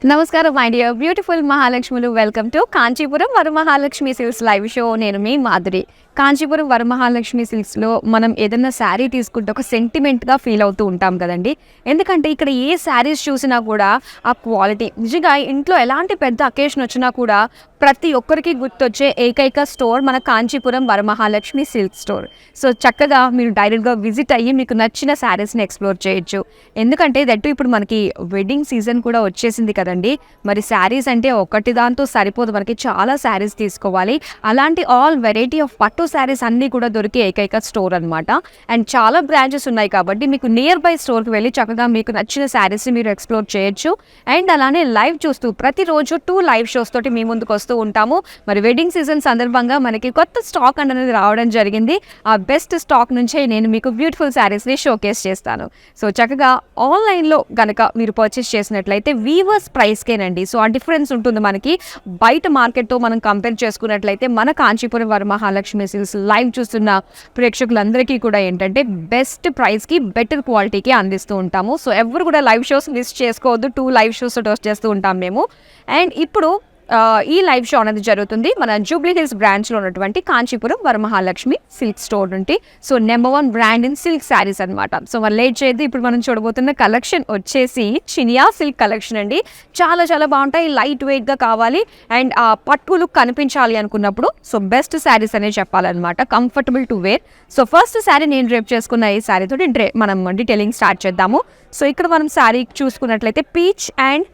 నమస్కారం my dear beautiful మహాలక్ష్ములు. Welcome to Kanchipuram Varamahalakshmi silks live show. నేను మీ మాధురి. కాంచీపురం వరమహాలక్ష్మి సిల్క్స్లో మనం ఏదైనా శారీ తీసుకుంటే ఒక సెంటిమెంట్గా ఫీల్ అవుతూ ఉంటాం కదండి. ఎందుకంటే ఇక్కడ ఏ శారీస్ చూసినా కూడా ఆ క్వాలిటీ నిజంగా ఇంట్లో ఎలాంటి పెద్ద అకేషన్ వచ్చినా కూడా ప్రతి ఒక్కరికి గుర్తొచ్చే ఏకైక స్టోర్ మన Kanchipuram Varamahalakshmi silk store. So చక్కగా మీరు డైరెక్ట్గా విజిట్ అయ్యి మీకు నచ్చిన శారీస్ని ఎక్స్ప్లోర్ చేయొచ్చు. ఎందుకంటే దట్టు ఇప్పుడు మనకి వెడ్డింగ్ సీజన్ కూడా వచ్చేసింది కదండి. మరి శారీస్ అంటే ఒకటి దాంతో సరిపోదు, మనకి చాలా శారీస్ తీసుకోవాలి. అలాంటి ఆల్ వెరైటీ ఆఫ్ పట్టు శారీస్ అన్నీ కూడా దొరికే ఏకైక స్టోర్ అనమాట. అండ్ చాలా బ్రాంచెస్ ఉన్నాయి కాబట్టి మీకు నియర్ బై స్టోర్కి వెళ్ళి చక్కగా మీకు నచ్చిన శారీస్ని మీరు ఎక్స్ప్లోర్ చేయొచ్చు. అండ్ అలానే లైవ్ చూస్తూ ప్రతిరోజు 2 లైవ్ షోస్ తోటి మీ ముందుకు వస్తూ ఉంటాము. మరి వెడ్డింగ్ సీజన్ సందర్భంగా మనకి కొత్త స్టాక్ అనేది రావడం జరిగింది. ఆ బెస్ట్ స్టాక్ నుంచే నేను మీకు బ్యూటిఫుల్ శారీస్ని షోకేస్ చేస్తాను. సో చక్కగా ఆన్లైన్లో కనుక మీరు పర్చేస్ చేసినట్లయితే వీవర్స్ ప్రైస్కేనండి. సో ఆ డిఫరెన్స్ ఉంటుంది మనకి. బయట మార్కెట్తో మనం కంపేర్ చేసుకున్నట్లయితే మన కాంచీపురం వరమహాలక్ష్మి సిల్క్స్ లైవ్ చూస్తున్న ప్రేక్షకులందరికీ కూడా ఏంటంటే బెస్ట్ ప్రైస్కి బెటర్ క్వాలిటీకి అందిస్తూ ఉంటాము. సో ఎవరు కూడా లైవ్ షోస్ మిస్ చేసుకోవద్దు. 2 లైవ్ షోస్ హోస్ట్ చేస్తూ ఉంటాం మేము. అండ్ ఇప్పుడు ఈ లైవ్ షో అనేది జరుగుతుంది మన జూబ్లీ హిల్స్ బ్రాంచ్లో ఉన్నటువంటి కాంచీపురం వరమహాలక్ష్మి సిల్క్ స్టోర్ నుండి. So number 1 brand in silk saris అనమాట. సో మరి లేట్ చేయదు, ఇప్పుడు మనం చూడబోతున్న కలెక్షన్ వచ్చేసి చినియా సిల్క్ కలెక్షన్ అండి. చాలా చాలా బాగుంటాయి, లైట్ వెయిట్గా కావాలి అండ్ ఆ పట్టులు కనిపించాలి అనుకున్నప్పుడు సో బెస్ట్ శారీస్ అనే చెప్పాలన్నమాట, comfortable to wear. So first sari నేను డ్రేప్ చేసుకున్న ఈ శారీ తోటి మనం డీటెయిలింగ్ స్టార్ట్ చేద్దాము. సో ఇక్కడ మనం శారీ చూసుకున్నట్లయితే పీచ్ అండ్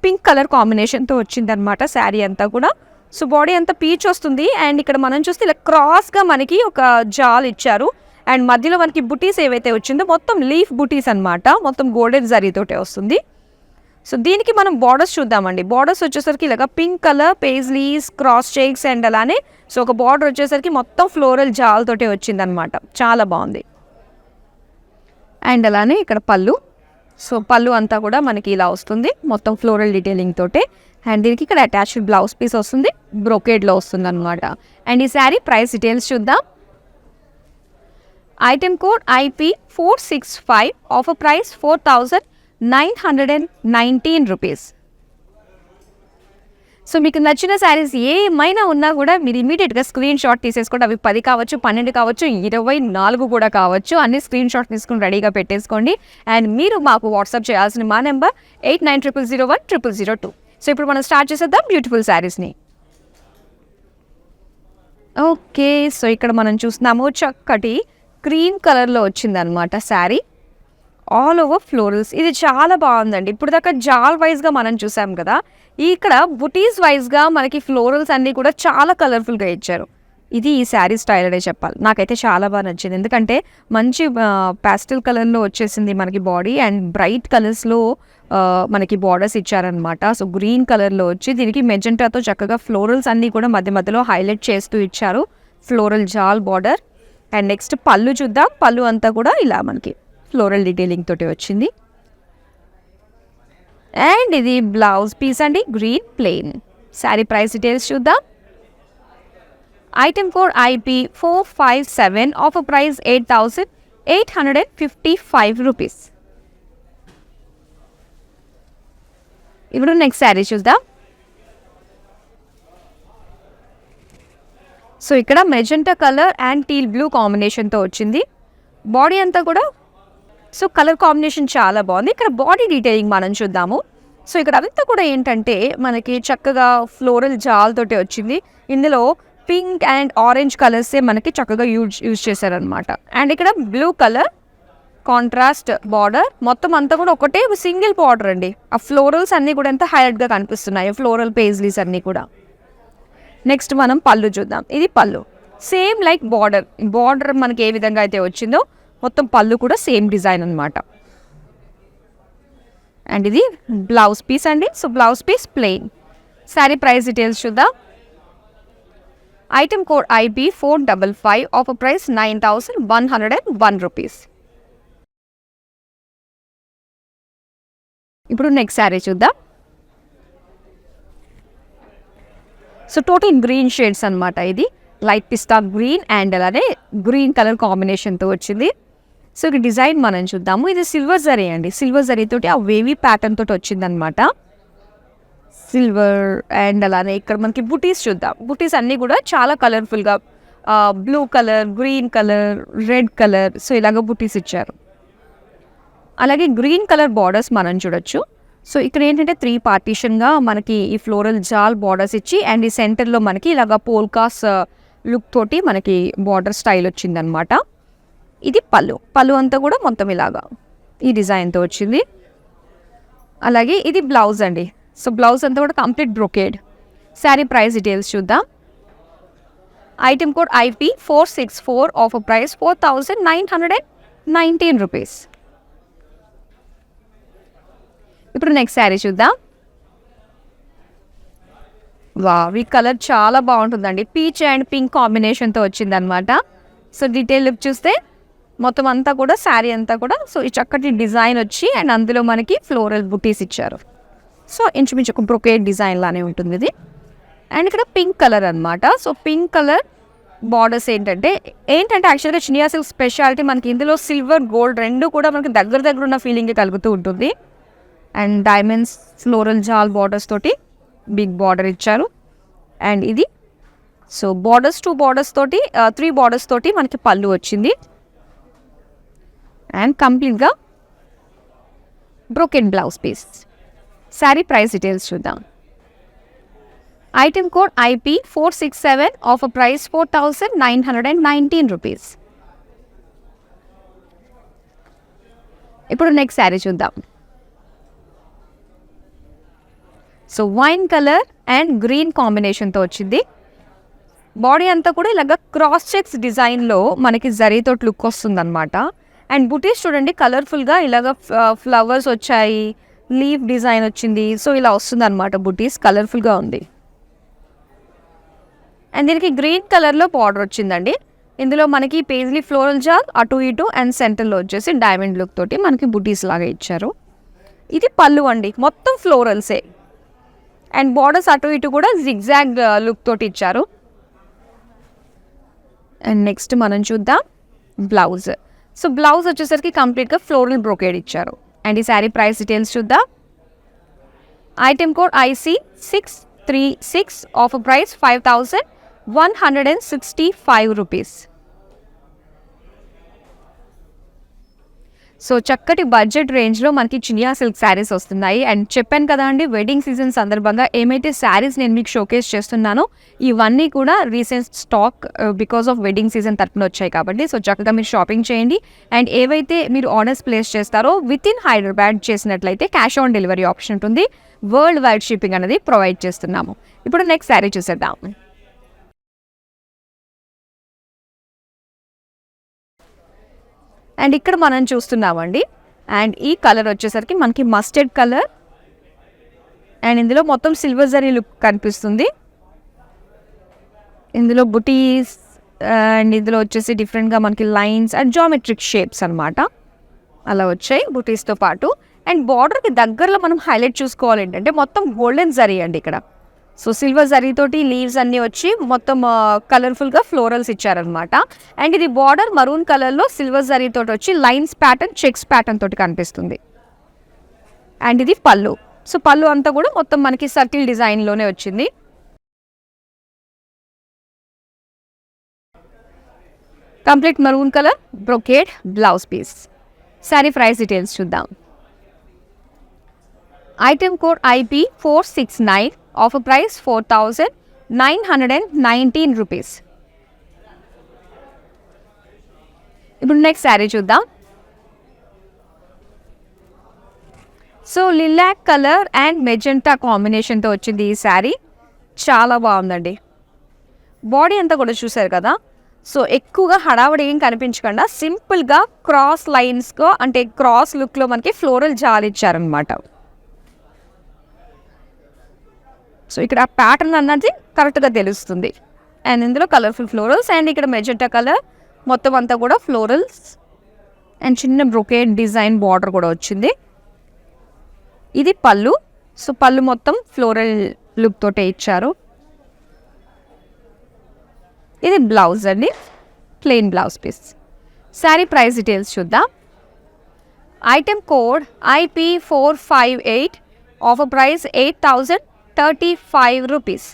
పింక్ కలర్ కాంబినేషన్తో వచ్చిందనమాట శారీ అంతా కూడా. సో బాడీ అంతా పీచ్ వస్తుంది అండ్ ఇక్కడ మనం చూస్తే ఇలా క్రాస్గా మనకి ఒక జాల్ ఇచ్చారు. అండ్ మధ్యలో మనకి బుటీస్ ఏవైతే వచ్చిందో మొత్తం లీఫ్ బుటీస్ అనమాట, మొత్తం గోల్డెన్ జరీతోటే వస్తుంది. సో దీనికి మనం బార్డర్స్ చూద్దామండి. బార్డర్స్ వచ్చేసరికి ఇలాగ pink colour paisleys cross checks and అలానే సో ఒక బార్డర్ వచ్చేసరికి మొత్తం ఫ్లోరల్ జాల్ తోటే వచ్చిందనమాట, చాలా బాగుంది. అండ్ అలానే ఇక్కడ పళ్ళు. సో పళ్ళు అంతా కూడా మనకి ఇలా వస్తుంది మొత్తం ఫ్లోరల్ డీటెయిలింగ్ తోటే. అండ్ దీనికి ఇక్కడ అటాచ్డ్ బ్లౌజ్ పీస్ వస్తుంది, బ్రోకేడ్లో వస్తుంది అనమాట. అండ్ ఈ శారీ ప్రైస్ డీటెయిల్స్ చూద్దాం. Item code IP465, offer price 4919 rupees. So మీకు నచ్చిన శారీస్ ఏమైనా ఉన్నా కూడా మీరు ఇమీడియట్గా స్క్రీన్ షాట్ తీసేసుకోండి. అవి 10 కావచ్చు, 12 కావచ్చు, 24 కూడా కావచ్చు. అన్ని స్క్రీన్ షాట్ తీసుకుని రెడీగా పెట్టేసుకోండి. అండ్ మీరు మాకు వాట్సాప్ చేయాల్సిన మా నెంబర్ 8900010002. సో ఇప్పుడు మనం స్టార్ట్ చేసేద్దాం బ్యూటిఫుల్ శారీస్ని. ఓకే, సో ఇక్కడ మనం చూస్తున్నాము చక్కటి క్రీమ్ కలర్లో వచ్చిందనమాట శారీ, ఆల్ ఓవర్ ఫ్లోరల్స్. ఇది చాలా బాగుందండి. ఇప్పుడు దాకా జాల్ వైజ్గా మనం చూసాం కదా, ఇక్కడ బుటీస్ వైజ్గా మనకి ఫ్లోరల్స్ అన్నీ కూడా చాలా కలర్ఫుల్గా ఇచ్చారు. ఇది ఈ శారీ స్టైల్ అనే చెప్పాలి. నాకైతే చాలా బాగా నచ్చింది, ఎందుకంటే మంచి పాస్టల్ కలర్లో వచ్చేసింది మనకి బాడీ అండ్ బ్రైట్ కలర్స్లో మనకి బార్డర్స్ ఇచ్చారనమాట. సో గ్రీన్ కలర్లో వచ్చి దీనికి మెజెంటాతో చక్కగా ఫ్లోరల్స్ అన్నీ కూడా మధ్య మధ్యలో హైలైట్ చేస్తూ ఇచ్చారు, ఫ్లోరల్ జాల్ బార్డర్. అండ్ నెక్స్ట్ పళ్ళు చూద్దాం. పళ్ళు అంతా కూడా ఇలా మనకి ఫ్లోరల్ డీటెయిలింగ్ తోటి వచ్చింది. అండ్ ఇది బ్లౌజ్ పీస్ అండి, green plain. Sari price details చూద్దాం. Item code IP457, offer price 8855 rupees. ఇప్పుడు నెక్స్ట్ శారీ చూద్దాం. సో ఇక్కడ magenta colour and teal blue కాంబినేషన్తో వచ్చింది. బాడీ అంతా కూడా సో కలర్ కాంబినేషన్ చాలా బాగుంది. ఇక్కడ బాడీ డీటెయిలింగ్ మనం చూద్దాము. సో ఇక్కడ అంతా కూడా ఏంటంటే మనకి చక్కగా ఫ్లోరల్ జాల్ తోటి వచ్చింది. ఇందులో పింక్ అండ్ ఆరెంజ్ కలర్సే మనకి చక్కగా యూజ్ చేశారనమాట. అండ్ ఇక్కడ బ్లూ కలర్ కాంట్రాస్ట్ బార్డర్, మొత్తం అంతా కూడా ఒకటే సింగిల్ బార్డర్ అండి. ఆ ఫ్లోరల్స్ అన్నీ కూడా ఎంత హైలైట్గా కనిపిస్తున్నాయి, ఫ్లోరల్ పేజ్లీస్ అన్నీ కూడా. నెక్స్ట్ మనం పళ్ళు చూద్దాం. ఇది పళ్ళు, సేమ్ లైక్ బార్డర్ మనకి ఏ విధంగా అయితే వచ్చిందో మొత్తం పళ్ళు కూడా సేమ్ డిజైన్ అనమాట. అండ్ ఇది బ్లౌజ్ పీస్ అండి. So blouse piece plain. Sari price details చూద్దాం. Item code IP455, offer price 9101 rupees. ఇప్పుడు నెక్స్ట్ శారీ చూద్దాం. సో టోటల్ గ్రీన్ షేడ్స్ అనమాట. ఇది లైట్ పిస్తా గ్రీన్ అండ్ అలానే గ్రీన్ కలర్ కాంబినేషన్తో వచ్చింది. సో ఈ డిజైన్ మనం చూద్దాము. ఇది సిల్వర్ జరీ అండి. సిల్వర్ జరీతోటి ఆ వేవీ ప్యాటర్న్ తోటి వచ్చిందనమాట. సిల్వర్ అండ్ అలానే ఇక్కడ మనకి బుటీస్ చూద్దాం. బుటీస్ అన్నీ కూడా చాలా కలర్ఫుల్గా blue colour, green colour, red colour, so ఇలాగ బుటీస్ ఇచ్చారు. అలాగే గ్రీన్ కలర్ బార్డర్స్ మనం చూడొచ్చు. సో ఇక్కడ ఏంటంటే 3 పార్టీషన్గా మనకి ఈ ఫ్లోరల్ జాల్ బార్డర్స్ ఇచ్చి అండ్ ఈ సెంటర్లో మనకి ఇలాగ పోల్కాస్ లుక్ తోటి మనకి బార్డర్ స్టైల్ వచ్చిందనమాట. ఇది పళ్ళు అంతా కూడా మొత్తం ఇలాగా ఈ డిజైన్తో వచ్చింది. అలాగే ఇది బ్లౌజ్ అండి. సో బ్లౌజ్ అంతా కూడా complete brocade. Sari price details చూద్దాం. Item code IP464, offer price 4919 rupees. ఇప్పుడు నెక్స్ట్ శారీ చూద్దాం. వావ్, ఈ కలర్ చాలా బాగుంటుందండి. పీచ్ అండ్ పింక్ కాంబినేషన్తో వచ్చిందనమాట. సో డీటెయిల్ లుక్ చూస్తే మొత్తం అంతా కూడా శారీ అంతా కూడా సో ఈ చక్కటి డిజైన్ వచ్చి అండ్ అందులో మనకి ఫ్లోరల్ బుటీస్ ఇచ్చారు. సో ఇంచుమించు ఒక బ్రొకేడ్ డిజైన్ లానే ఉంటుంది ఇది. అండ్ ఇక్కడ పింక్ కలర్ అనమాట. సో పింక్ కలర్ బార్డర్స్ ఏంటంటే యాక్చువల్గా చినియా సిల్క్ స్పెషాలిటీ మనకి ఇందులో సిల్వర్ గోల్డ్ రెండు కూడా మనకి దగ్గర ఉన్న ఫీలింగ్ కలుగుతూ ఉంటుంది. And diamonds floral jaal borders తోటి బిగ్ బార్డర్ ఇచ్చారు. అండ్ ఇది సో బార్డర్స్ 2 బార్డర్స్ తోటి 3 బార్డర్స్ తోటి మనకి పళ్ళు వచ్చింది. అండ్ కంప్లీట్గా brocade blouse piece. Sari price details చూద్దాం. Item code IP467, offer price 4919 rupees. ఇప్పుడు నెక్స్ట్ శారీ చూద్దాం. So wine colour and green కాంబినేషన్తో వచ్చింది. బాడీ అంతా కూడా ఇలాగ క్రాస్ చెక్స్ డిజైన్లో మనకి జరీతో లుక్ వస్తుందన్నమాట. అండ్ బుటీస్ చూడండి కలర్ఫుల్గా ఇలాగ ఫ్లవర్స్ వచ్చాయి, లీఫ్ డిజైన్ వచ్చింది. సో ఇలా వస్తుంది అనమాట. బుటీస్ కలర్ఫుల్గా ఉంది. అండ్ దీనికి గ్రీన్ కలర్లో బార్డర్ వచ్చిందండి. ఇందులో మనకి పేజ్లీ ఫ్లోరల్ జాల్ అటు ఇటు అండ్ సెంటర్లో వచ్చేసి డైమండ్ లుక్ తోటి మనకి బుటీస్ లాగా ఇచ్చారు. ఇది పళ్ళు అండి, మొత్తం ఫ్లోరల్సే. అండ్ బార్డర్స్ అటు ఇటు కూడా జిగ్జాగ్ లుక్ తోటి ఇచ్చారు. అండ్ నెక్స్ట్ మనం చూద్దాం బ్లౌజ్. సో బ్లౌజ్ వచ్చేసరికి కంప్లీట్గా ఫ్లోరల్ బ్రోకేడ్ ఇచ్చారు. అండ్ ఈ శారీ ప్రైస్ డీటెయిల్స్ చూద్దాం. Item code IC636, offer price 5165 rupees. So చక్కటి బడ్జెట్ రేంజ్లో మనకి చినియా సిల్క్ శారీస్ వస్తున్నాయి. అండ్ చెప్పాను కదా అండి, వెడ్డింగ్ సీజన్ సందర్భంగా ఏమైతే శారీస్ నేను మీకు షోకేస్ చేస్తున్నానో ఇవన్నీ కూడా recent stock because of wedding season తరపున వచ్చాయి కాబట్టి సో చక్కగా మీరు షాపింగ్ చేయండి. అండ్ ఏవైతే మీరు ఆర్డర్స్ ప్లేస్ చేస్తారో విత్ ఇన్ హైదరాబాద్ చేసినట్లయితే క్యాష్ ఆన్ డెలివరీ ఆప్షన్ ఉంటుంది. వరల్డ్ వైడ్ షిప్పింగ్ అనేది ప్రొవైడ్ చేస్తున్నాము. ఇప్పుడు నెక్స్ట్ శారీ చూసేద్దాం. అండ్ ఇక్కడ మనం చూస్తున్నామండి. అండ్ ఈ కలర్ వచ్చేసరికి మనకి మస్టర్డ్ కలర్ అండ్ ఇందులో మొత్తం సిల్వర్ జరీ లుక్ కనిపిస్తుంది. ఇందులో బుటీస్ అండ్ ఇందులో వచ్చేసి డిఫరెంట్గా మనకి లైన్స్ అండ్ జామెట్రిక్ షేప్స్ అనమాట అలా వచ్చాయి బుటీస్తో పాటు. అండ్ బార్డర్కి దగ్గరలో మనం హైలైట్ చూసుకోవాలి ఏంటంటే మొత్తం గోల్డెన్ జరీ అండి ఇక్కడ. సో సిల్వర్ జరీతోటి లీవ్స్ అన్నీ వచ్చి మొత్తం కలర్ఫుల్గా ఫ్లోరల్స్ ఇచ్చారనమాట. అండ్ ఇది బార్డర్ మరూన్ కలర్లో సిల్వర్ జరీతోటి వచ్చి లైన్స్ ప్యాటర్న్, చెక్స్ ప్యాటర్న్ తోటి కనిపిస్తుంది. అండ్ ఇది పళ్ళు. సో పళ్ళు అంతా కూడా మొత్తం మనకి సర్కిల్ డిజైన్లోనే వచ్చింది. Complete maroon colour brocade blouse piece. Sari price details చూద్దాం. Item code IP469, offer price 4919 rupees. ఇప్పుడు నెక్స్ట్ శారీ చూద్దాం. So lilac colour and magenta కాంబినేషన్తో వచ్చింది ఈ శారీ. చాలా బాగుందండి. బాడీ అంతా కూడా చూసారు కదా. సో ఎక్కువగా హడావడి ఏం కనిపించకుండా సింపుల్గా క్రాస్ లైన్స్గా అంటే క్రాస్ లుక్లో మనకి ఫ్లోరల్ జాల్ ఇచ్చారనమాట. సో ఇక్కడ ఆ ప్యాటర్న్ అన్నది కరెక్ట్గా తెలుస్తుంది. అండ్ ఇందులో కలర్ఫుల్ ఫ్లోరల్స్ అండ్ ఇక్కడ మెజెంటా కలర్ మొత్తం అంతా కూడా ఫ్లోరల్స్ అండ్ చిన్న బ్రొకేడ్ డిజైన్ బార్డర్ కూడా వచ్చింది. ఇది పళ్ళు. సో పళ్ళు మొత్తం ఫ్లోరల్ లుక్ తోటే ఇచ్చారు. ఇది బ్లౌజ్ అండి, plain blouse piece. Sari price details చూద్దాం. Item code IP458, offer price 8,035 rupees.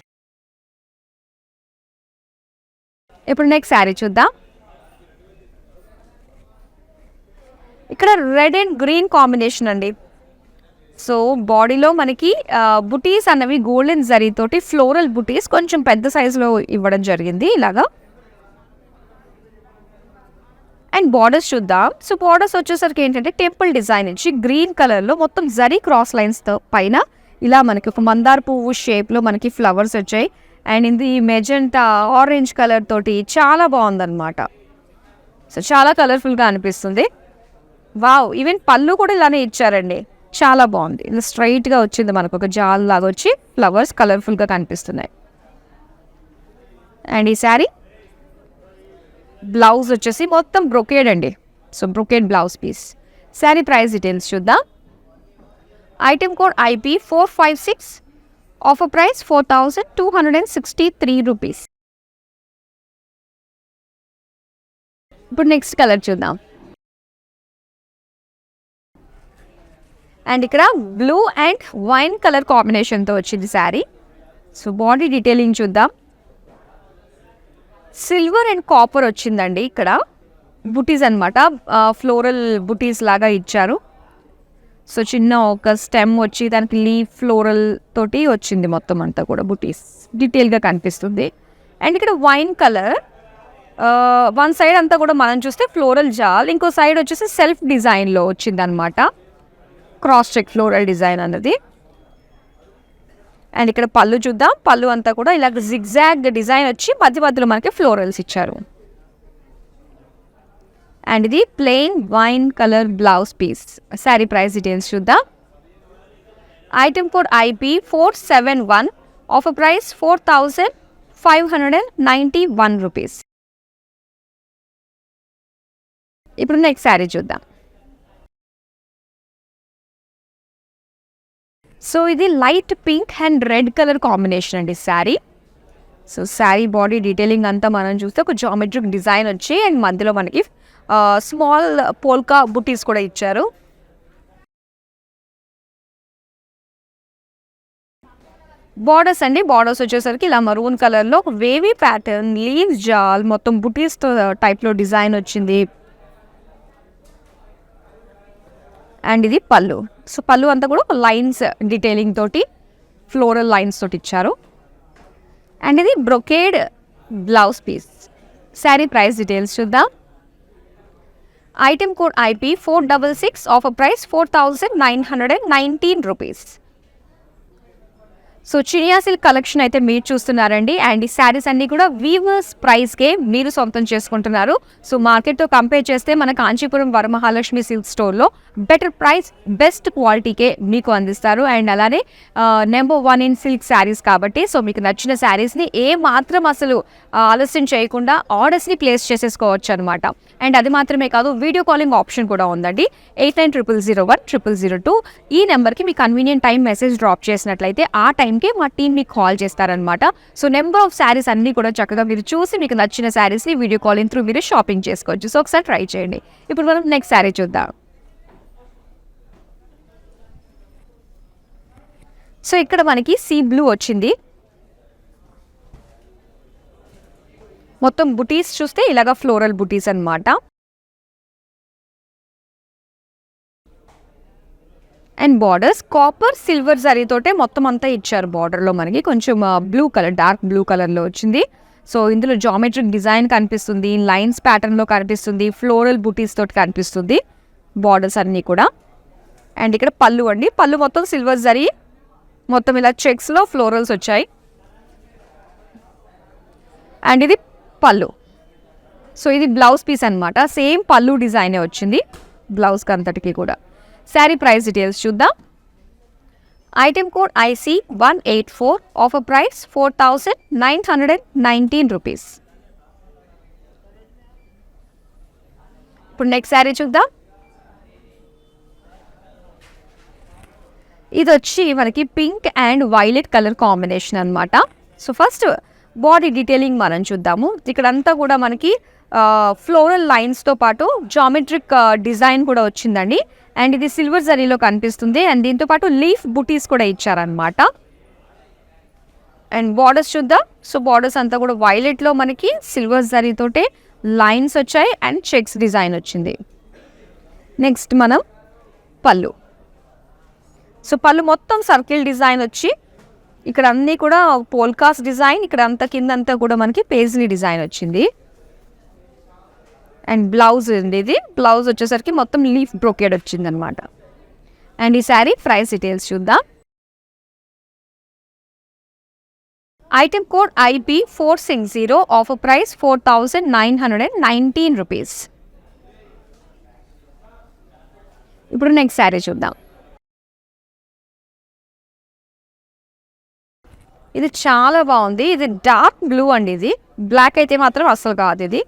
ఇప్పుడు నెక్స్ట్ శారీ చూద్దాం. ఇక్కడ రెడ్ అండ్ గ్రీన్ కాంబినేషన్ అండి. సో బాడీలో మనకి బుటీస్ అన్నవి గోల్డెన్ జరీతోటి ఫ్లోరల్ బుటీస్ కొంచెం పెద్ద సైజులో ఇవ్వడం జరిగింది ఇలాగా. అండ్ బార్డర్స్ చూద్దాం. సో బార్డర్స్ వచ్చేసరికి ఏంటంటే టెంపుల్ డిజైన్ ఇచ్చి గ్రీన్ కలర్లో మొత్తం జరీ క్రాస్ లైన్స్తో పైన ఇలా మనకి ఒక మందార పువ్వు షేప్లో మనకి ఫ్లవర్స్ వచ్చాయి. అండ్ ఇది మెజెంటా ఆరెంజ్ కలర్ తోటి చాలా బాగుందన్నమాట. సో చాలా కలర్ఫుల్గా అనిపిస్తుంది. వావ్, ఈవెన్ పళ్ళు కూడా ఇలానే ఇచ్చారండి, చాలా బాగుంది. ఇలా స్ట్రైట్గా వచ్చింది మనకు ఒక జాల్ లాగా వచ్చి ఫ్లవర్స్ కలర్ఫుల్గా కనిపిస్తున్నాయి. అండ్ ఈ శారీ బ్లౌజ్ వచ్చేసి మొత్తం బ్రొకేడ్ అండి. So brocade blouse piece. Sari price details చూద్దాం. Item code IP456, offer price 4,263 rupees. ఇప్పుడు నెక్స్ట్ కలర్ చూద్దాం. అండ్ ఇక్కడ బ్లూ అండ్ వైన్ కలర్ కాంబినేషన్తో వచ్చింది శారీ. సో బాడీ డీటెయిలింగ్ చూద్దాం. సిల్వర్ అండ్ కాపర్ వచ్చిందండి. ఇక్కడ బుటీస్ అనమాట, ఫ్లోరల్ బుటీస్ లాగా ఇచ్చారు. సో చిన్న ఒక స్టెమ్ వచ్చి దానికి లీఫ్ ఫ్లోరల్ తోటి వచ్చింది మొత్తం అంతా కూడా బుటీస్ డీటెయిల్గా కనిపిస్తుంది. అండ్ ఇక్కడ వైన్ కలర్, వన్ సైడ్ అంతా కూడా మనం చూస్తే ఫ్లోరల్ జాల్, ఇంకో సైడ్ వచ్చేసి సెల్ఫ్ డిజైన్లో వచ్చింది అనమాట, క్రాస్ చెక్ ఫ్లోరల్ డిజైన్ అన్నది. అండ్ ఇక్కడ పళ్ళు చూద్దాం. పళ్ళు అంతా కూడా ఇలా జిగ్జాగ్ డిజైన్ వచ్చి మధ్య మధ్యలో మనకి ఫ్లోరల్స్ ఇచ్చారు. అండ్ ఇది plain wine colour blouse piece. Sari price details చూద్దాం. Item code IP471, offer price 4,591 rupees. ఇప్పుడు నెక్స్ట్ శారీ చూద్దాం. సో ఇది light pink and red colour combination అండి sari. So sari body detailing అంతా మనం చూస్తే ఒక జామెట్రిక్ డిజైన్ వచ్చి అండ్ మధ్యలో మనకి స్మాల్ పోల్కా బుటీస్ కూడా ఇచ్చారు. బార్డర్స్ అండి, బార్డర్స్ వచ్చేసరికి ఇలా మరూన్ కలర్లో వేవీ ప్యాటర్న్, లీవ్స్ జాల్, మొత్తం బుటీస్తో టైప్లో డిజైన్ వచ్చింది. అండ్ ఇది పళ్ళు. సో పళ్ళు అంతా కూడా లైన్స్ డీటెయిలింగ్ తోటి ఫ్లోరల్ లైన్స్ తోటి ఇచ్చారు. అండ్ ఇది brocade blouse piece. Sari price details చూద్దాం. Item code IP466, offer price 4,919 rupees. So Chiniya silk collection అయితే మీరు చూస్తున్నారండి. అండ్ ఈ శారీస్ అన్నీ కూడా వీవర్స్ ప్రైస్కే మీరు సొంతం చేసుకుంటున్నారు. సో మార్కెట్తో కంపేర్ చేస్తే మన కాంచీపురం వరమహాలక్ష్మి సిల్క్ స్టోర్లో బెటర్ ప్రైస్, బెస్ట్ క్వాలిటీకే మీకు అందిస్తారు. అండ్ అలానే నెంబర్ 1 ఇన్ సిల్క్ శారీస్ కాబట్టి సో మీకు నచ్చిన శారీస్ని ఏ మాత్రం అసలు ఆలస్యం చేయకుండా ఆర్డర్స్ని ప్లేస్ చేసేసుకోవచ్చు అనమాట. అండ్ అది మాత్రమే కాదు, వీడియో కాలింగ్ ఆప్షన్ కూడా ఉందండి. 8900010002 ఈ నెంబర్కి మీ కన్వీనియంట్ టైం మెసేజ్ డ్రాప్ చేసినట్లయితే ఆ టైంకి మా టీం మీకు కాల్ చేస్తారనమాట. సో నెంబర్ ఆఫ్ శారీస్ అన్నీ కూడా చక్కగా మీరు చూసి మీకు నచ్చిన శారీస్ని వీడియో కాలింగ్ త్రూ మీరు షాపింగ్ చేసుకోవచ్చు. సో ఒకసారి ట్రై చేయండి. ఇప్పుడు మనం నెక్స్ట్ శారీ చూద్దాం. సో ఇక్కడ మనకి సీ బ్లూ వచ్చింది. మొత్తం బుటీస్ చూస్తే ఇలాగా ఫ్లోరల్ బుటీస్ అన్నమాట. అండ్ బార్డర్స్ కాపర్ సిల్వర్ జరీతోటే మొత్తం అంతా ఇచ్చారు. బార్డర్లో మనకి కొంచెం బ్లూ కలర్, డార్క్ బ్లూ కలర్లో వచ్చింది. సో ఇందులో జామెట్రిక్ డిజైన్ కనిపిస్తుంది, లైన్స్ ప్యాటర్న్లో కనిపిస్తుంది, ఫ్లోరల్ బుటీస్ తోటి కనిపిస్తుంది బార్డర్స్ అన్నీ కూడా. అండ్ ఇక్కడ పళ్ళు అండి, పళ్ళు మొత్తం సిల్వర్ జరీ, మొత్తం ఇలా చెక్స్లో ఫ్లోరల్స్ వచ్చాయి. అండ్ ఇది పళ్ళు. సో ఇది బ్లౌజ్ పీస్ అనమాట, సేమ్ పళ్ళు డిజైనే వచ్చింది బ్లౌజ్కి అంతటికి కూడా. శారీ ప్రైస్ డీటెయిల్స్ చూద్దాం. Item code IC184, offer price 4,919 rupees. ఇప్పుడు నెక్స్ట్ శారీ చూద్దాం. ఇది వచ్చి మనకి pink and violet colour combination అనమాట. సో ఫస్ట్ బాడీ డీటెయిలింగ్ మనం చూద్దాము. ఇక్కడంతా కూడా మనకి ఫ్లోరల్ లైన్స్తో పాటు జామెట్రిక్ డిజైన్ కూడా వచ్చిందండి. అండ్ ఇది సిల్వర్ జరీలో కనిపిస్తుంది. అండ్ దీంతో పాటు లీఫ్ బుటీస్ కూడా ఇచ్చారనమాట. అండ్ బార్డర్స్ చూద్దాం. సో బార్డర్స్ అంతా కూడా వైలెట్లో మనకి సిల్వర్ జరీతోటే లైన్స్ వచ్చాయి అండ్ చెక్స్ డిజైన్ వచ్చింది. నెక్స్ట్ మనం పళ్ళు. సో పళ్ళు మొత్తం సర్కిల్ డిజైన్ వచ్చి ఇక్కడ అన్నీ కూడా పోల్కాస్ డిజైన్, ఇక్కడ అంతా కింద అంతా కూడా మనకి పేజ్లీ డిజైన్ వచ్చింది. అండ్ బ్లౌజ్ అండి, ఇది బ్లౌజ్ వచ్చేసరికి మొత్తం లీఫ్ బ్రోకేడ్ వచ్చింది అనమాట. అండ్ ఈ శారీ ప్రైస్ డీటెయిల్స్ చూద్దాం. Item code IP460, offer price 4919 rupees. ఇప్పుడు నెక్స్ట్ శారీ చూద్దాం. ఇది చాలా బాగుంది. ఇది డార్క్ బ్లూ అండి, ఇది బ్లాక్ అయితే మాత్రం అసలు కాదు, ఇది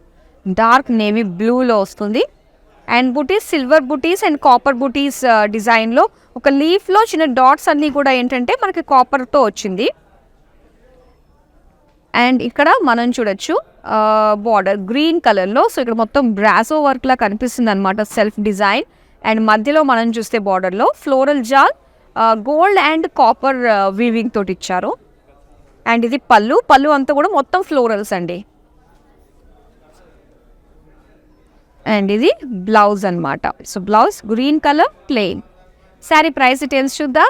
డార్క్ నేవీ బ్లూలో వస్తుంది. And buttis silver buttis and copper బుటీస్ డిజైన్లో ఒక లీఫ్లో చిన్న డాట్స్ అన్నీ కూడా ఏంటంటే మనకి కాపర్తో వచ్చింది. అండ్ ఇక్కడ మనం చూడొచ్చు బార్డర్ గ్రీన్ కలర్లో. సో ఇక్కడ మొత్తం బ్రాసో వర్క్లా కనిపిస్తుంది అనమాట, సెల్ఫ్ డిజైన్. అండ్ మధ్యలో మనం చూస్తే బార్డర్లో ఫ్లోరల్ జాల్ గోల్డ్ అండ్ కాపర్ వీవింగ్ తోటి ఇచ్చారు. అండ్ ఇది పళ్ళు అంతా కూడా మొత్తం ఫ్లోరల్స్ అండి. అండ్ ఇది బ్లౌజ్ అనమాట. So blouse green colour plain. Sari price details చూద్దాం.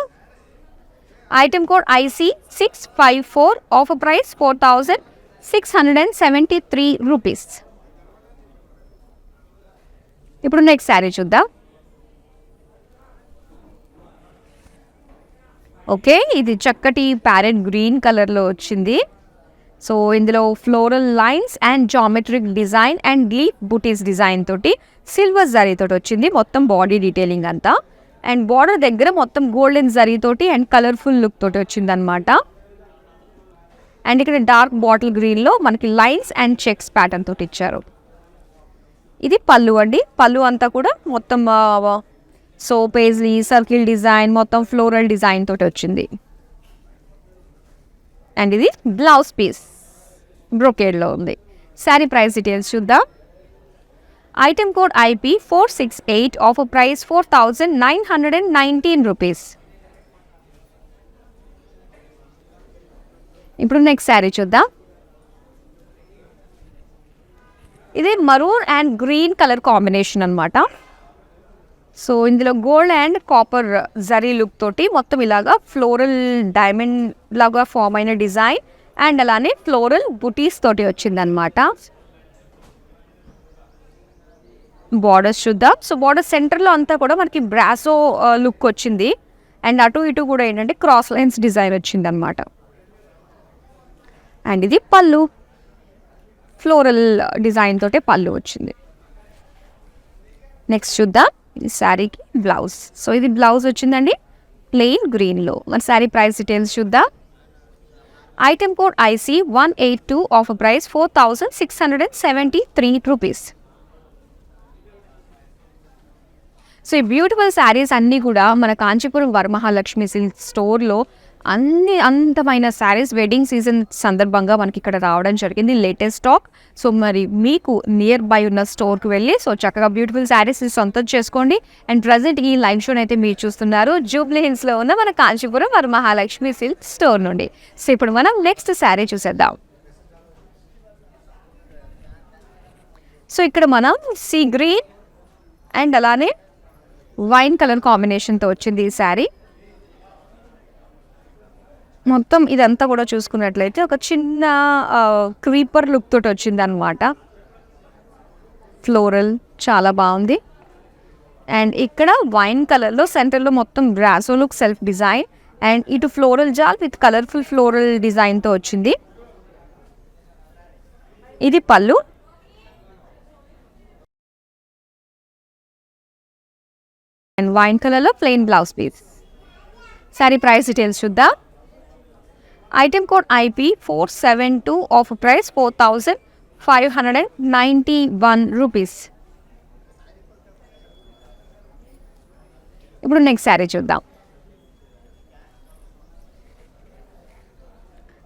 Item code IC654, offer price 4673 rupees. ఇప్పుడు నెక్స్ట్ శారీ చూద్దాం. ఓకే, ఇది చక్కటి ప్యారెట్ గ్రీన్ కలర్లో వచ్చింది. సో ఇందులో floral lines and geometric design and leaf buttis design తోటి సిల్వర్ జరీ తోటి వచ్చింది మొత్తం బాడీ డీటెయిలింగ్ అంతా. అండ్ బార్డర్ దగ్గర మొత్తం గోల్డెన్ జరీ తోటి అండ్ కలర్ఫుల్ లుక్ తోటి వచ్చింది అనమాట. అండ్ ఇక్కడ డార్క్ బాటిల్ గ్రీన్లో మనకి లైన్స్ అండ్ చెక్స్ ప్యాటర్న్ తోటి ఇచ్చారు. ఇది పళ్ళు అండి. పళ్ళు అంతా కూడా మొత్తం సో పేజ్లీ సర్కిల్ డిజైన్ మొత్తం ఫ్లోరల్ డిజైన్ తోటి వచ్చింది. అండ్ ఇది బ్లౌజ్ పీస్ బ్రోకేడ్లో ఉంది. శారీ ప్రైస్ డీటెయిల్స్ చూద్దాం. Item code IP468, offer price 4919 rupees. ఇప్పుడు నెక్స్ట్ శారీ చూద్దాం. ఇది maroon and green colour combination అనమాట. సో ఇందులో gold and copper zari look తోటి మొత్తం ఇలాగా ఫ్లోరల్ డైమండ్ లాగా ఫామ్ అయిన డిజైన్ అండ్ అలానే ఫ్లోరల్ బుటీస్ తోటి వచ్చిందనమాట. బార్డర్స్ చూద్దాం. సో బార్డర్ సెంటర్లో అంతా కూడా మనకి బ్రాసో లుక్ వచ్చింది. అండ్ అటు ఇటు కూడా ఏంటంటే క్రాస్ లైన్స్ డిజైన్ వచ్చింది అనమాట. అండ్ ఇది పళ్ళు ఫ్లోరల్ డిజైన్ తోటే పళ్ళు వచ్చింది. నెక్స్ట్ చూద్దాం ఈ శారీకి బ్లౌజ్. సో ఇది బ్లౌజ్ వచ్చిందండి ప్లెయిన్ గ్రీన్లో. మరి శారీ ప్రైస్ డీటెయిల్స్ చూద్దాం. Item code IC182, offer price 4673 rupees. So ఈ బ్యూటిఫుల్ శారీస్ అన్నీ కూడా మన కాంచీపురం వరమహాలక్ష్మి సిల్క్ స్టోర్లో అన్ని అందమైన శారీస్ వెడ్డింగ్ సీజన్ సందర్భంగా మనకి ఇక్కడ రావడం జరిగింది, లేటెస్ట్ స్టాక్. సో మరి మీకు నియర్ బై ఉన్న స్టోర్కి వెళ్ళి సో చక్కగా బ్యూటిఫుల్ శారీస్ సొంతం చేసుకోండి. అండ్ ప్రజెంట్ ఈ లైవ్ షోని అయితే మీరు చూస్తున్నారు జూబ్లీ హిల్స్లో ఉన్న మన కాంచీపురం వరమహాలక్ష్మి సిల్క్ స్టోర్ నుండి. సో ఇప్పుడు మనం నెక్స్ట్ శారీ చూసేద్దాం. సో ఇక్కడ మనం సీ గ్రీన్ అండ్ అలానే వైన్ కలర్ కాంబినేషన్తో వచ్చింది ఈ శారీ. మొత్తం ఇదంతా కూడా చూసుకున్నట్లయితే ఒక చిన్న క్రీపర్ లుక్ తోటి వచ్చింది అనమాట. ఫ్లోరల్ చాలా బాగుంది. అండ్ ఇక్కడ వైన్ కలర్లో సెంటర్లో మొత్తం బ్రాసో లుక్ సెల్ఫ్ డిజైన్ అండ్ ఇటు ఫ్లోరల్ జాల్ విత్ కలర్ఫుల్ ఫ్లోరల్ డిజైన్తో వచ్చింది. ఇది పళ్ళు. అండ్ వైన్ కలర్లో plain blouse piece. Sari price details చూద్దాం. Item code IP472, offer price 4591 rupees. ఇప్పుడు నెక్స్ట్ శారీ చూద్దాం.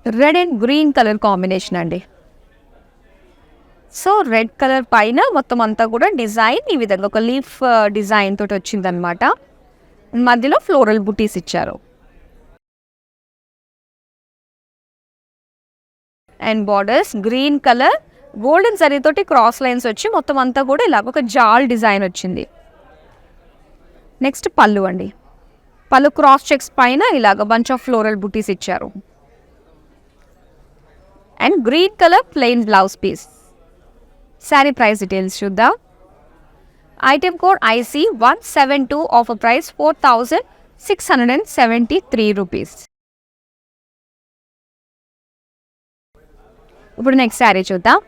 Red and green colour combination అండి. సో రెడ్ కలర్ పైన మొత్తం అంతా కూడా డిజైన్ ఈ విధంగా ఒక లీఫ్ డిజైన్ తోటి వచ్చిందనమాట. మధ్యలో ఫ్లోరల్ బుటీస్ ఇచ్చారు. And borders green colour golden జరీతోటి క్రాస్ లైన్స్ వచ్చి మొత్తం అంతా కూడా ఇలాగ ఒక జాల్ డిజైన్ వచ్చింది. నెక్స్ట్ పళ్ళు అండి. పళ్ళు క్రాస్ చెక్స్ పైన ఇలాగ బంచ్ ఆఫ్ ఫ్లోరల్ బుటీస్ ఇచ్చారు. And green colour plain blouse piece. Sari price details చూద్దాం. Item code IC172, offer price 4673 rupees. ఇప్పుడు నెక్స్ట్ శారీ చూద్దాం.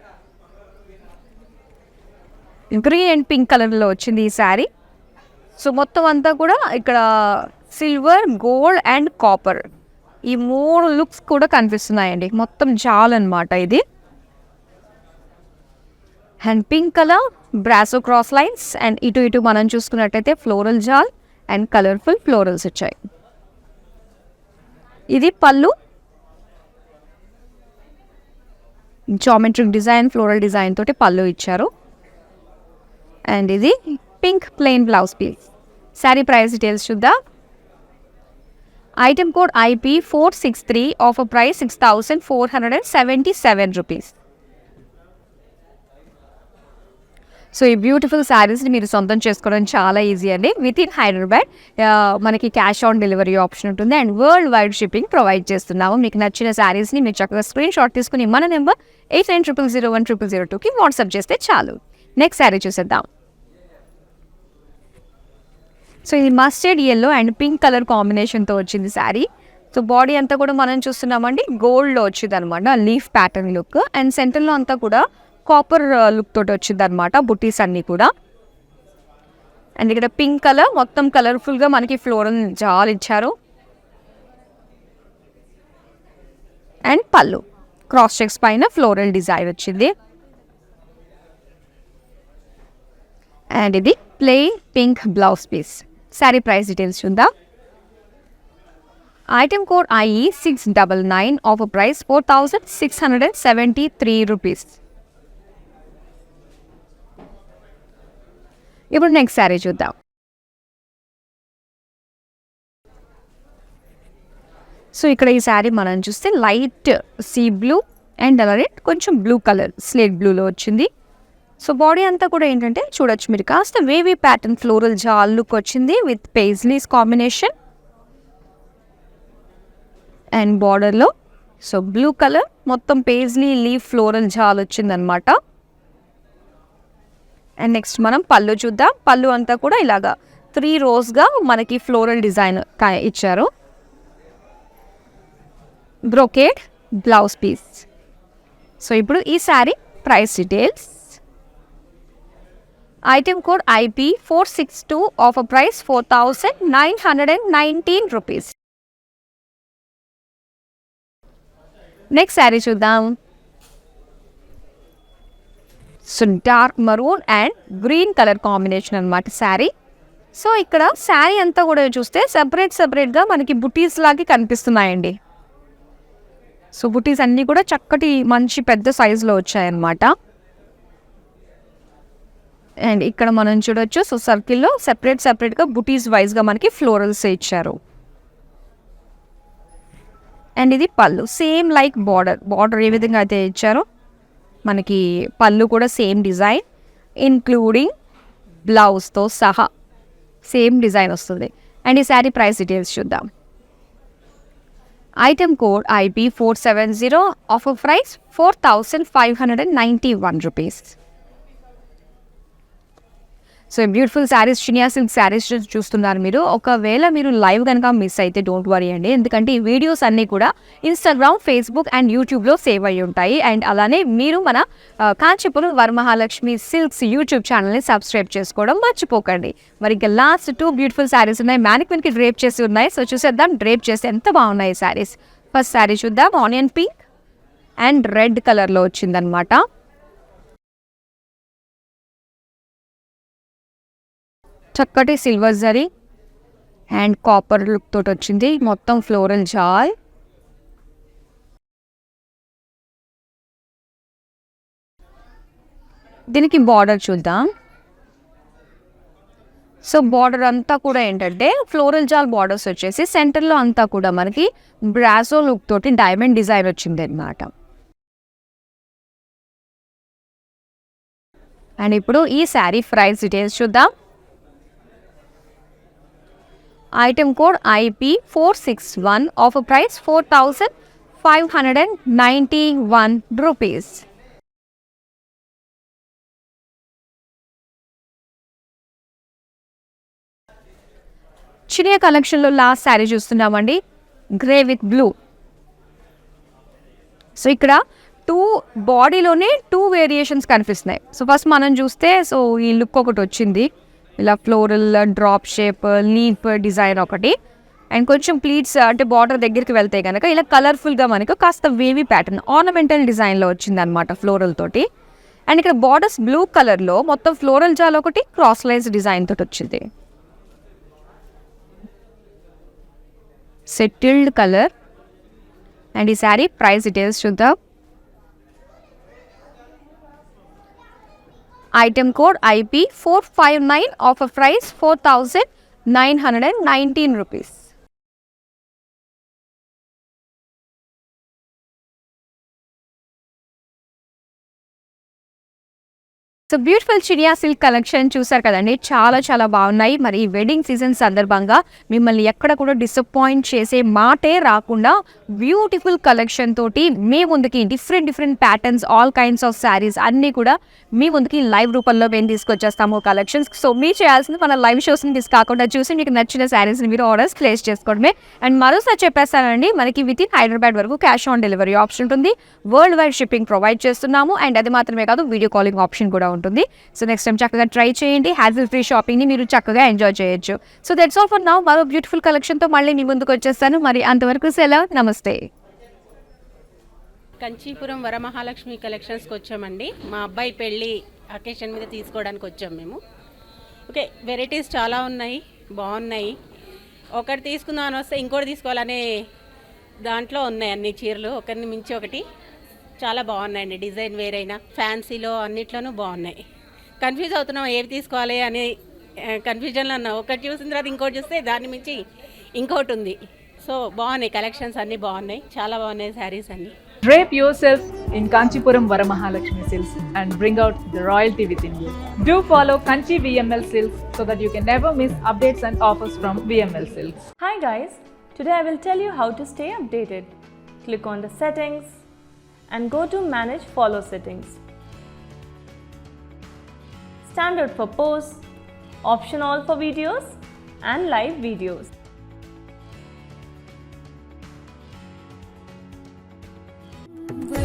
గ్రీన్ అండ్ పింక్ కలర్లో వచ్చింది ఈ శారీ. సో మొత్తం అంతా కూడా ఇక్కడ సిల్వర్, గోల్డ్ అండ్ కాపర్ ఈ 3 లుక్స్ కూడా కనిపిస్తున్నాయండి. మొత్తం జాల్ అనమాట ఇది. And pink colour brasso cross lines and ఇటు మనం చూసుకున్నట్టయితే ఫ్లోరల్ జాల్ అండ్ కలర్ఫుల్ ఫ్లోరల్స్ వచ్చాయి. ఇది పళ్ళు. జామెట్రిక్ డిజైన్, ఫ్లోరల్ డిజైన్ తోటి పళ్ళు ఇచ్చారు. అండ్ ఇది pink plain blouse piece. Sari price details చూద్దాం. Item code IP463, offer price 6477 rupees. So ఈ బ్యూటిఫుల్ శారీస్ని మీరు సొంతం చేసుకోవడం చాలా ఈజీ అండి. విత్ ఇన్ హైదరాబాద్ మనకి క్యాష్ ఆన్ డెలివరీ ఆప్షన్ ఉంటుంది and world wide shipping provide చేస్తున్నాము. మీకు నచ్చిన శారీస్ని మీరు చక్కగా స్క్రీన్ షాట్ తీసుకుని మన నెంబర్ 8900010002కి వాట్సాప్ చేస్తే చాలు. నెక్స్ట్ శారీ చూసేద్దాం. సో ఇది mustard yellow and pink colour కాంబినేషన్తో వచ్చింది శారీ. సో బాడీ అంతా కూడా మనం చూస్తున్నామండి గోల్డ్లో వచ్చింది అనమాట, లీఫ్ ప్యాటర్న్ లుక్. అండ్ సెంటర్లో అంతా కూడా కాపర్ లుక్ తోటి వచ్చింది అనమాట, బుటీస్ అన్నీ కూడా. అండ్ ఇక్కడ పింక్ కలర్ మొత్తం కలర్ఫుల్గా మనకి ఫ్లోరల్ జాల్ ఇచ్చారు. అండ్ పళ్ళు క్రాస్ చెక్స్ పైన ఫ్లోరల్ డిజైన్ వచ్చింది. అండ్ ఇది plain pink blouse piece. Sari price details చూద్దాం. Item code IE699, offer price 4673 rupees. ఇప్పుడు నెక్స్ట్ శారీ చూద్దాం. సో ఇక్కడ ఈ శారీ మనం చూస్తే లైట్ సీ బ్లూ అండ్ అలాగే కొంచెం బ్లూ కలర్ స్లేట్ బ్లూలో వచ్చింది. సో బాడీ అంతా కూడా ఏంటంటే చూడొచ్చు మీరు కాస్త వేవీ ప్యాటర్న్ ఫ్లోరల్ జాల్ లుక్ వచ్చింది విత్ పేజ్లీస్ కాంబినేషన్. అండ్ బార్డర్లో సో బ్లూ కలర్ మొత్తం పేజ్లీ లీఫ్ ఫ్లోరల్ జాల్ వచ్చిందనమాట. అండ్ నెక్స్ట్ మనం పళ్ళు చూద్దాం. పళ్ళు అంతా కూడా ఇలాగా 3 రోస్గా మనకి ఫ్లోరల్ డిజైన్ ఇచ్చారు. Brocade blouse piece. సో ఇప్పుడు ఈ sari price details. Item code IP462, offer price 4919 rupees. Next sari చూద్దాం. So dark maroon and green colour combination అనమాట శారీ. సో ఇక్కడ శారీ అంతా కూడా చూస్తే సపరేట్గా మనకి బుటీస్ లాగా కనిపిస్తున్నాయండి. సో బుటీస్ అన్నీ కూడా చక్కటి మంచి పెద్ద సైజులో వచ్చాయన్నమాట. అండ్ ఇక్కడ మనం చూడొచ్చు సో సర్కిల్లో సెపరేట్గా బుటీస్ వైజ్గా మనకి ఫ్లోరల్స్ ఇచ్చారు. అండ్ ఇది పళ్ళు సేమ్ లైక్ బార్డర్ ఏ విధంగా అయితే ఇచ్చారో మనకి పళ్ళు కూడా సేమ్ డిజైన్ ఇన్క్లూడింగ్ బ్లౌజ్తో సహా సేమ్ డిజైన్ వస్తుంది. అండ్ ఈ శారీ ప్రైస్ డీటెయిల్స్ చూద్దాం. Item code IP470, offer price 4591 rupees. So beautiful saris, Chiniya silk saris చూస్తున్నారు మీరు. ఒకవేళ మీరు లైవ్ కనుక మిస్ అయితే డోంట్ వరీ అండి, ఎందుకంటే ఈ వీడియోస్ అన్నీ కూడా ఇన్స్టాగ్రామ్, ఫేస్బుక్ అండ్ యూట్యూబ్లో సేవ్ అయ్యి ఉంటాయి. అండ్ అలానే మీరు మన కాంచీపురం వరమహాలక్ష్మి సిల్క్స్ యూట్యూబ్ ఛానల్ని సబ్స్క్రైబ్ చేసుకోవడం మర్చిపోకండి. మరి ఇంకా లాస్ట్ 2 బ్యూటిఫుల్ శారీస్ ఉన్నాయి, మ్యానిక్విన్కి డ్రేప్ చేసి ఉన్నాయి. సో చూసేద్దాం డ్రేప్ చేసి ఎంత బాగున్నాయి శారీస్. ఫస్ట్ శారీ చూద్దాం. ఆనియన్ పింక్ అండ్ రెడ్ కలర్లో వచ్చిందనమాట. చక్కటి silver zari and copper look తోటి వచ్చింది. మొత్తం ఫ్లోరల్ జాల్ దీనికి బార్డర్ చూద్దాం. సో బార్డర్ అంతా కూడా ఏంటంటే ఫ్లోరల్ జాల్ బార్డర్స్ వచ్చేసి సెంటర్లో అంతా కూడా మనకి బ్రాసో లుక్ తోటి డైమండ్ డిజైన్ వచ్చింది అనమాట. అండ్ ఇప్పుడు ఈ శారీ ప్రైస్ డీటెయిల్స్ చూద్దాం. Item code IP461, offer price 4591 rupees. Chiniya కలెక్షన్లో లాస్ట్ శారీ చూస్తున్నామండి, గ్రే విత్ బ్లూ. సో ఇక్కడ బాడీలోనే 2 వేరియేషన్స్ కనిపిస్తున్నాయి. సో ఫస్ట్ మనం చూస్తే సో ఈ లుక్ ఒకటి వచ్చింది, ఇలా floral drop shape leaf design ఒకటి, అండ్ కొంచెం ప్లీట్స్ అంటే బార్డర్ దగ్గరికి వెళ్తే కనుక ఇలా కలర్ఫుల్గా మనకు కాస్త వేవీ ప్యాటర్న్ ఆర్నమెంటల్ డిజైన్లో వచ్చింది అనమాట ఫ్లోరల్ తోటి. అండ్ ఇక్కడ బార్డర్స్ బ్లూ కలర్లో మొత్తం ఫ్లోరల్ జాల్ ఒకటి క్రాస్ లైన్స్ డిజైన్ తోటి వచ్చింది. Settled colour. అండ్ ఈ శారీ ప్రైస్ డీటెయిల్స్ చూద్దాం. Item code IP459, offer price 4919 rupees. So beautiful Chiniya silk collection చూసారు కదండి, చాలా చాలా బాగున్నాయి. మరి ఈ వెడ్డింగ్ సీజన్ సందర్భంగా మిమ్మల్ని ఎక్కడ కూడా డిసప్పాయింట్ చేసే మాటే రాకుండా బ్యూటిఫుల్ కలెక్షన్ తోటి మీ ముందుకి different patterns all kinds of saris అన్నీ కూడా మీ ముందుకి లైవ్ రూపంలో మేము తీసుకొచ్చేస్తాము కలెక్షన్స్. సో మీరు చేయాల్సింది మన లైవ్ షోస్ని మిస్ కాకుండా చూసి మీకు నచ్చిన శారీస్ని మీరు ఆర్డర్స్ ప్లేస్ చేసుకోవడమే. అండ్ మరోసారి చెప్పేస్తానండి, మనకి విత్ ఇన్ హైదరాబాద్ వరకు క్యాష్ ఆన్ డెలివరీ ఆప్షన్ ఉంటుంది, వరల్డ్ వైడ్ షిప్పింగ్ ప్రొవైడ్ చేస్తున్నాము. అండ్ అది మాత్రమే కాదు, వీడియో కాలింగ్ ఆప్షన్ కూడా ఉంటుంది. సో నెక్స్ట్ టైం చక్కగా ట్రై చేయండి, హ్యాజిల్ ఫ్రీ షాపింగ్ని మీరు చక్కగా ఎంజాయ్ చేయొచ్చు. So that's all for now. మరో బ్యూటిఫుల్ కలెక్షన్తో మళ్ళీ మీ ముందుకు వచ్చేస్తాను. మరి అంతవరకు సెలవు, నమస్తే. కంచీపురం వరమహాలక్ష్మి కలెక్షన్స్కి వచ్చామండి. మా అబ్బాయి పెళ్ళి అకేషన్ మీద తీసుకోవడానికి వచ్చాం మేము. ఓకే, వెరైటీస్ చాలా ఉన్నాయి, బాగున్నాయి. ఒకటి తీసుకుందాం అని వస్తే ఇంకోటి తీసుకోవాలనే దాంట్లో ఉన్నాయి అన్ని చీరలు, ఒకరిని మించి ఒకటి. చాలా బాగున్నాయండి, డిజైన్ వేరైనా ఫ్యాన్సీలో అన్నిట్లోనూ బాగున్నాయి. కన్ఫ్యూజ్ అవుతున్నాం ఏవి తీసుకోవాలి అని కన్ఫ్యూజన్లో ఉన్నాం. ఒకటి చూసిన తర్వాత ఇంకోటి చూస్తే దాన్ని మించి ఇంకోటి ఉంది. సో బాగున్నాయి కలెక్షన్స్, అన్నీ బాగున్నాయి, చాలా బాగున్నాయి శారీస్ అన్నీ. Drape yourself in Kanchipuram Varamahalakshmi Silks and bring out the royalty within you. Do follow Kanchi VML Silks so that you can never miss updates and offers from VML Silks. Hi guys, today I will tell you how to stay updated. Click on the settings and go to manage follow settings. Standard for posts, optional for videos and live videos. Well,